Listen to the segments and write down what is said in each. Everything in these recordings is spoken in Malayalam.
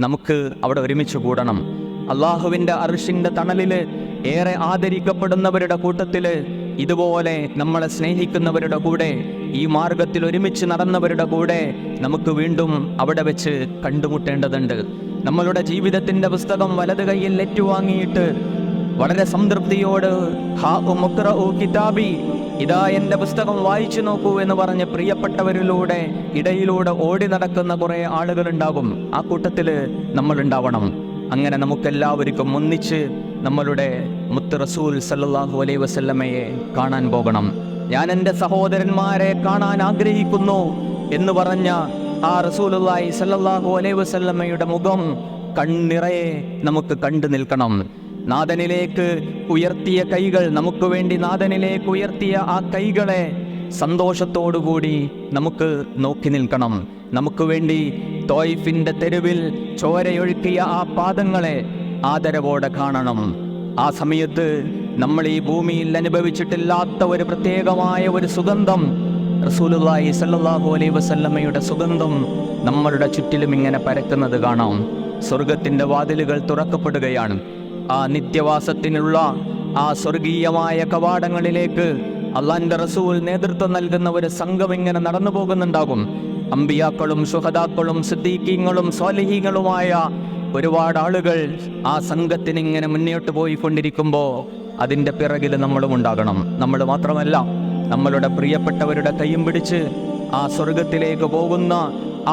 നമുക്ക് അവിടെ ഒരുമിച്ച് കൂടണം. അള്ളാഹുവിൻ്റെ അർശിൻ്റെ തണലിൽ ഏറെ ആദരിക്കപ്പെടുന്നവരുടെ കൂട്ടത്തിൽ ഇതുപോലെ നമ്മളെ സ്നേഹിക്കുന്നവരുടെ കൂടെ, ഈ മാർഗത്തിൽ ഒരുമിച്ച് നടന്നവരുടെ കൂടെ നമുക്ക് വീണ്ടും അവിടെ വെച്ച് കണ്ടുമുട്ടേണ്ടതുണ്ട്. നമ്മളുടെ ജീവിതത്തിൻ്റെ പുസ്തകം വലത് കൈയിൽ ഏറ്റുവാങ്ങിയിട്ട് വളരെ സംതൃപ്തിയോട് കിതാബി, ഇതാ എൻ്റെ പുസ്തകം വായിച്ചു നോക്കൂ എന്ന് പറഞ്ഞ് പ്രിയപ്പെട്ടവരിലൂടെ ഇടയിലൂടെ ഓടി നടക്കുന്ന കുറേ ആളുകളുണ്ടാകും. ആ കൂട്ടത്തിൽ നമ്മളുണ്ടാവണം. അങ്ങനെ നമുക്കെല്ലാവർക്കും ഒന്നിച്ച് നമ്മളുടെ മുത്ത് റസൂൽ സല്ലല്ലാഹു അലൈഹി വസല്ലമയെ കാണാൻ പോകണം. ഞാൻ എൻ്റെ സഹോദരന്മാരെ കാണാൻ ആഗ്രഹിക്കുന്നു എന്ന് പറഞ്ഞ ആ റസൂലുള്ളാഹി സല്ലല്ലാഹു അലൈഹി വസല്ലമയുടെ മുഖം കണ്ണിറയെ നമുക്ക് കണ്ടു നിൽക്കണം. നാഥനിലേക്ക് ഉയർത്തിയ കൈകൾ, നമുക്ക് വേണ്ടി നാഥനിലേക്ക് ഉയർത്തിയ ആ കൈകളെ സന്തോഷത്തോടുകൂടി നമുക്ക് നോക്കി നിൽക്കണം. നമുക്ക് വേണ്ടി തോയിഫിൻ്റെ തെരുവിൽ ചോരയൊഴുക്കിയ ആ പാദങ്ങളെ ആദരവോടെ കാണണം. ആ സമയത്ത് നമ്മൾ ഈ ഭൂമിയിൽ അനുഭവിച്ചിട്ടില്ലാത്ത ഒരു പ്രത്യേകമായ ഒരു സുഗന്ധം, റസൂലുള്ളാഹി സ്വല്ലല്ലാഹു അലൈഹി വസല്ലമയുടെ സുഗന്ധം നമ്മളുടെ ചുറ്റിലും ഇങ്ങനെ പരക്കുന്നത് കാണാം. സ്വർഗത്തിൻ്റെ വാതിലുകൾ തുറക്കപ്പെടുകയാണ്. ആ നിത്യവാസത്തിനുള്ള ആ സ്വർഗീയമായ കവാടങ്ങളിലേക്ക് അള്ളാന്റെ റസൂൽ നേതൃത്വം നൽകുന്ന ഒരു സംഘം ഇങ്ങനെ നടന്നു പോകുന്നുണ്ടാകും. അമ്പിയാക്കളും ശുഹദാക്കളും സിദ്ദീഖീങ്ങളും സ്വാലിഹീങ്ങളുമായ ഒരുപാട് ആളുകൾ ആ സംഘത്തിന് ഇങ്ങനെ മുന്നോട്ട് പോയിക്കൊണ്ടിരിക്കുമ്പോൾ അതിൻ്റെ പിറകിൽ നമ്മളും ഉണ്ടാകണം. നമ്മൾ മാത്രമല്ല, നമ്മളുടെ പ്രിയപ്പെട്ടവരുടെ കൈയും പിടിച്ച് ആ സ്വർഗത്തിലേക്ക് പോകുന്ന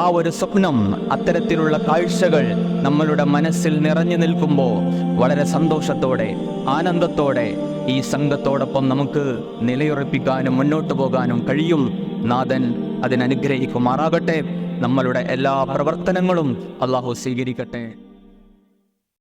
ആ ഒരു സ്വപ്നം, അത്തരത്തിലുള്ള കാഴ്ചകൾ നമ്മളുടെ മനസ്സിൽ നിറഞ്ഞു നിൽക്കുമ്പോൾ വളരെ സന്തോഷത്തോടെ ആനന്ദത്തോടെ ഈ സംഘത്തോടൊപ്പം നമുക്ക് നിലയുറപ്പിക്കാനും മുന്നോട്ട് പോകാനും കഴിയും. നാഥൻ അതിനനുഗ്രഹിക്കുമാറാകട്ടെ. നമ്മളുടെ എല്ലാ പ്രവർത്തനങ്ങളും അള്ളാഹു സ്വീകരിക്കട്ടെ.